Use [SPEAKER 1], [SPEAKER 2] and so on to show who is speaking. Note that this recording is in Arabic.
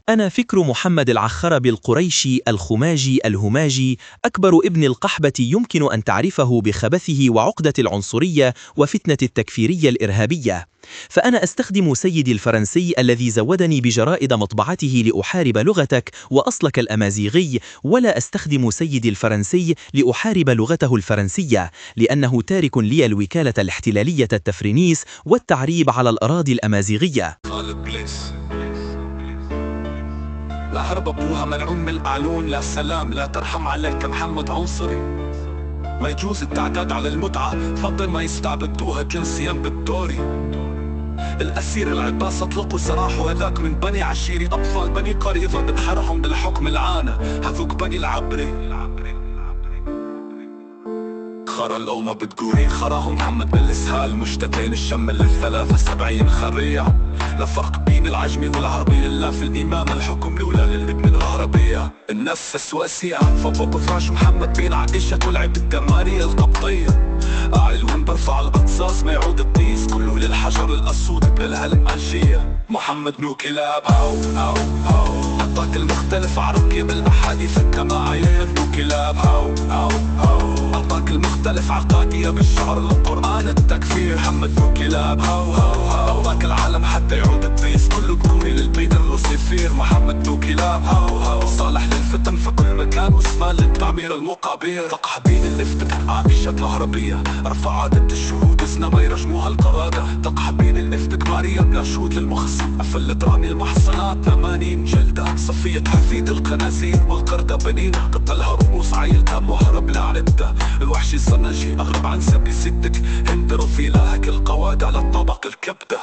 [SPEAKER 1] أنا فكر محمد العخرب القريشي الخماجي الهماجي أكبر ابن القحبة، يمكن أن تعرفه بخبثه وعقدة العنصرية وفتنة التكفيرية الإرهابية. فأنا أستخدم سيدي الفرنسي الذي زودني بجرائد مطبعته لأحارب لغتك وأصلك الأمازيغي، ولا أستخدم سيدي الفرنسي لأحارب لغته الفرنسية، لأنه تارك لي الوكالة الاحتلالية التفرينيس والتعريب على الأراضي الأمازيغية.
[SPEAKER 2] لا هرب ابوها ملعون من القانون، لا سلام لا ترحم عليك محمد عنصري. ما يجوز التعداد على المتعة، فضل ما يستعبدوها جنسيا بالدوري. الأسير العباس اطلقوا سراحه، هذاك من بني عشيري، أطفال بني قريظة بنحرهم بالحكم العانى، هذوك بني العبري. خرا لو ما بتقولي خراهم محمد بالإسهال، مشتتين الشمل للثلاثة 70 خرية. لا فرق بين العجمي والعربي إلا في الإمامة، الحكم الأولى للابن العربية. النفس السواسية فوق فراش محمد بين عائشة ولعب الدمارية القبطية. أعلون برفع القصاص ما يعود الطيس، كله للحجر الأسود بالهالمنشية. محمد نو كلاب هاو هاو هاو، عطاك المختلف عرقي بالأحاديث الجماعية. نو كلاب هاو هاو هاو، عطاك المختلف عقادية بالشعر القرآن التكفير. محمد نو كلاب هاو هاو هاو، عطاك العالم حتى يعود الطيس، كله قومي للبيت الروسيفير. محمد نو كلاب هاو هاو، صالح للفتن في كل مكان واسمان للتعمير المقابير. تقحبين اللي افتتح عائشة الهربية، رفع عادة الشهود إذنا ما يرجموها القرادة. تقحبين اللي افتك مريم لا شهود للمخصم، قفلت رامي المحصنات 80 جلدة. صفية حفيد القنازير والقردة بنين، قتلها رؤوس عيلتها مهرب لعدة. الوحش الصناجي أغرب عن سبي ستك، هند رفي لهك القواد على الطبق الكبدة.